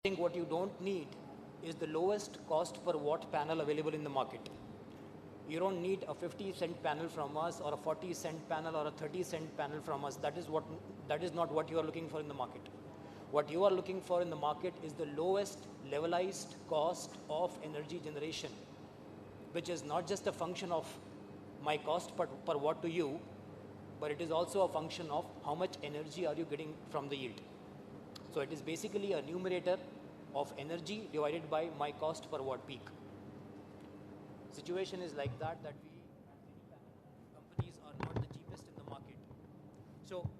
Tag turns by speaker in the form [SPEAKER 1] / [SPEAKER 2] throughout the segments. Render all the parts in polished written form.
[SPEAKER 1] think what you don't need is the lowest cost per watt panel available in the market. You don't need a 50-cent panel from us or a 40-cent panel or a 30-cent panel from us. That is not what you are looking for in the market. What you are looking for in the market is the lowest levelized cost of energy generation, which is not just a function of my cost per watt to you, but it is also a function of how much energy are you getting from the yield. So it is basically a numerator of energy divided by my cost per watt peak. Situation is like that we companies are not the cheapest in the market. So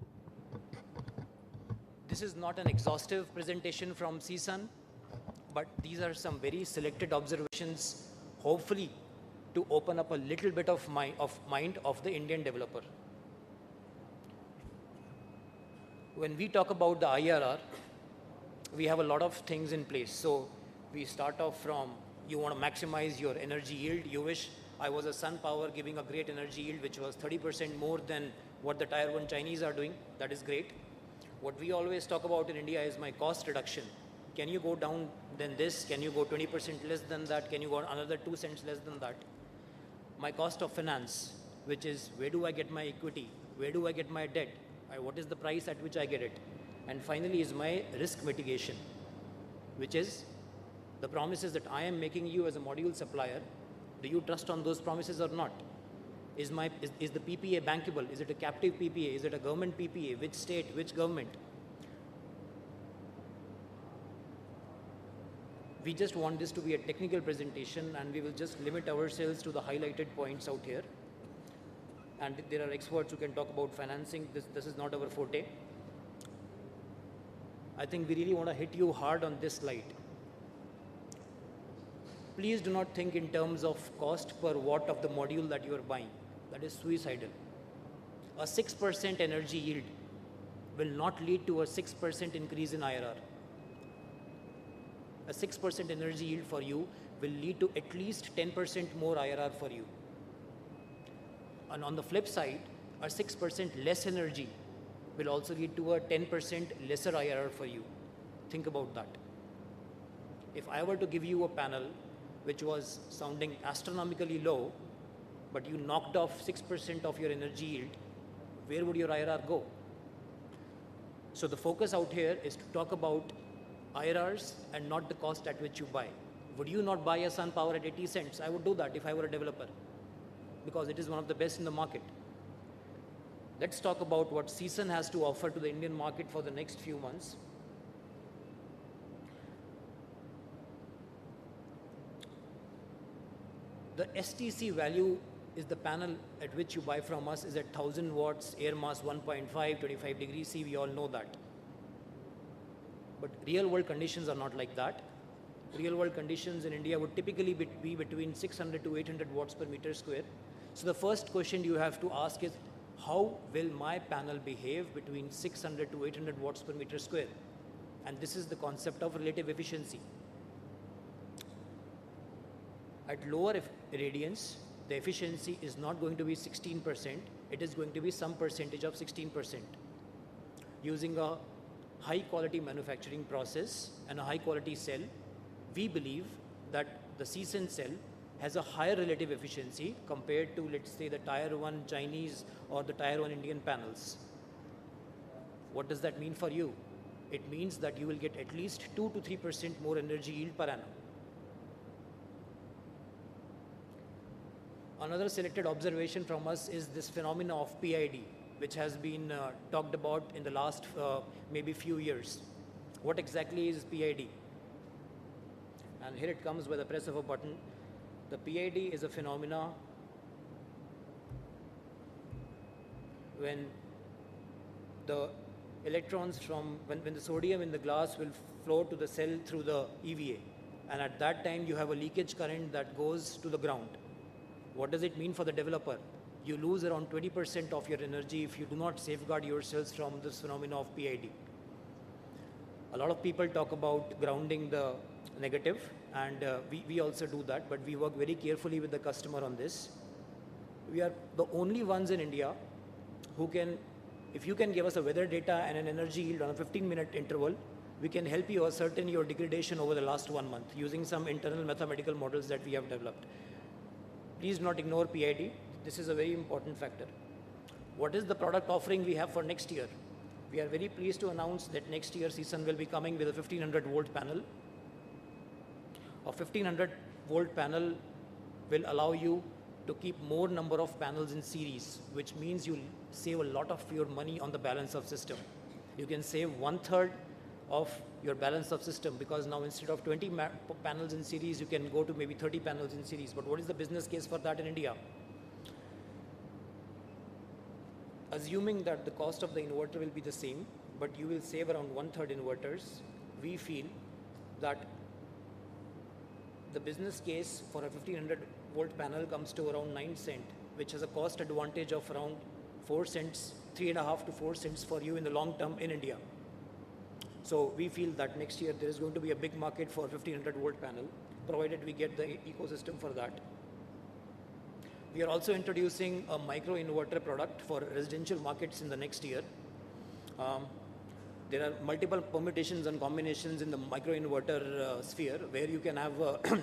[SPEAKER 1] this is not an exhaustive presentation from CSUN, but these are some very selected observations, hopefully to open up a little bit of mind of the Indian developer. When we talk about the IRR, we have a lot of things in place. So we start off from, you want to maximize your energy yield. You wish I was a Sun Power giving a great energy yield, which was 30% more than what the Tier 1 Chinese are doing. That is great. What we always talk about in India is my cost reduction. Can you go down than this? Can you go 20% less than that? Can you go another 2 cents less than that? My cost of finance, which is where do I get my equity? Where do I get my debt? What is the price at which I get it? And finally is my risk mitigation, which is the promises that I am making you as a module supplier. Do you trust on those promises or not? Is the PPA bankable? Is it a captive PPA? Is it a government PPA? Which state? Which government? We just want this to be a technical presentation, and we will just limit ourselves to the highlighted points out here. And there are experts who can talk about financing. This is not our forte. I think we really want to hit you hard on this slide. Please do not think in terms of cost per watt of the module that you are buying. That is suicidal. A 6% energy yield will not lead to a 6% increase in IRR. A 6% energy yield for you will lead to at least 10% more IRR for you. And on the flip side, a 6% less energy will also lead to a 10% lesser IRR for you. Think about that. If I were to give you a panel which was sounding astronomically low, but you knocked off 6% of your energy yield, where would your IRR go? So the focus out here is to talk about IRRs and not the cost at which you buy. Would you not buy a Sun Power at 80 cents? I would do that if I were a developer, because it is one of the best in the market. Let's talk about what CSUN has to offer to the Indian market for the next few months. The STC value is the panel at which you buy from us is at 1000 watts, air mass 1.5, 25 degrees C, we all know that. But real world conditions are not like that. Real world conditions in India would typically be between 600 to 800 watts per meter square. So the first question you have to ask is, how will my panel behave between 600 to 800 watts per meter square? And this is the concept of relative efficiency. At lower irradiance, the efficiency is not going to be 16%, it is going to be some percentage of 16%. Using a high quality manufacturing process and a high quality cell, we believe that the CSUN cell has a higher relative efficiency compared to, let's say, the Tier 1 Chinese or the Tier 1 Indian panels. What does that mean for you? It means that you will get at least 2 to 3% more energy yield per annum. Another selected observation from us is this phenomena of PID, which has been talked about in the last maybe few years. What exactly is PID? And here it comes by the press of a button. The PID is a phenomena when the electrons when the sodium in the glass will flow to the cell through the EVA. And at that time, you have a leakage current that goes to the ground. What does it mean for the developer? You lose around 20% of your energy if you do not safeguard yourselves from this phenomena of PID. A lot of people talk about grounding the negative, and we also do that, but we work very carefully with the customer on this. We are the only ones in India who can, if you can give us a weather data and an energy yield on a 15-minute interval, we can help you ascertain your degradation over the last 1 month using some internal mathematical models that we have developed. Please not ignore PID. This is a very important factor. What is the product offering we have for next year? We are very pleased to announce that next year CSUN will be coming with a 1500 volt panel. A 1500 volt panel will allow you to keep more number of panels in series, which means you'll save a lot of your money on the balance of system. You can save 1/3 of your balance of system, because now instead of 20 panels in series, you can go to maybe 30 panels in series. But what is the business case for that in India? Assuming that the cost of the inverter will be the same, but you will save around 1/3 inverters, we feel that the business case for a 1500 volt panel comes to around 9 cents, which has a cost advantage of around 4 cents, 3.5 to 4 cents for you in the long term in India. So we feel that next year there is going to be a big market for 1500 volt panel, provided we get the ecosystem for that. We are also introducing a micro inverter product for residential markets in the next year. There are multiple permutations and combinations in the micro inverter sphere, where you can have a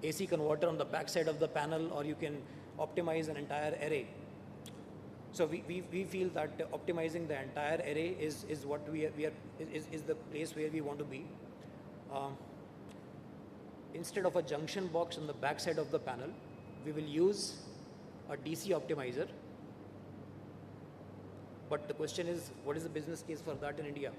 [SPEAKER 1] AC converter on the back side of the panel, or you can optimize an entire array. So we feel that optimizing the entire array is what is the place where we want to be. Instead of a junction box on the back side of the panel, we will use a DC optimizer. But the question is, what is the business case for that in India?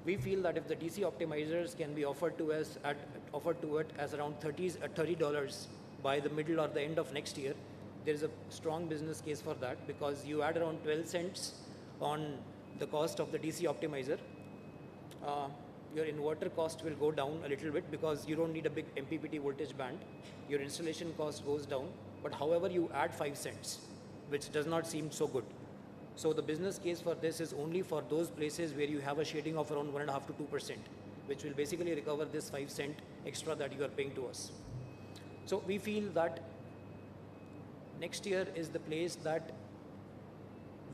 [SPEAKER 1] We feel that if the DC optimizers can be offered to it as around $30 by the middle or the end of next year, there is a strong business case for that, because you add around 12 cents on the cost of the DC optimizer. Your inverter cost will go down a little bit, because you don't need a big MPPT voltage band. Your installation cost goes down, but however, you add 5 cents, which does not seem so good. So the business case for this is only for those places where you have a shading of around 1.5 to 2%, which will basically recover this 5 cent extra that you are paying to us. So we feel that next year is the place that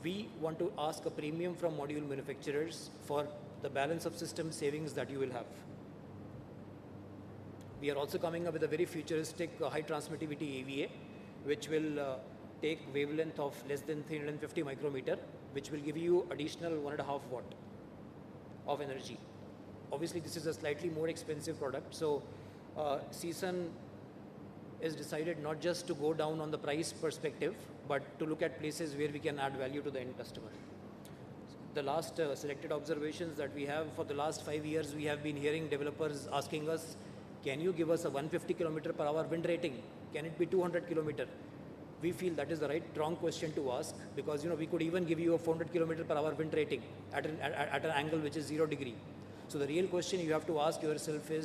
[SPEAKER 1] we want to ask a premium from module manufacturers for the balance of system savings that you will have. We are also coming up with a very futuristic high transmittivity EVA, which will take wavelength of less than 350 micrometer, which will give you additional 1.5 watt of energy. Obviously, this is a slightly more expensive product. So CSUN is decided not just to go down on the price perspective, but to look at places where we can add value to the end customer. The last selected observations that we have, for the last 5 years, we have been hearing developers asking us, can you give us a 150 kilometer per hour wind rating? Can it be 200 kilometer? We feel that is the wrong question to ask, because we could even give you a 400 kilometer per hour wind rating at an angle which is 0 degree. So the real question you have to ask yourself is,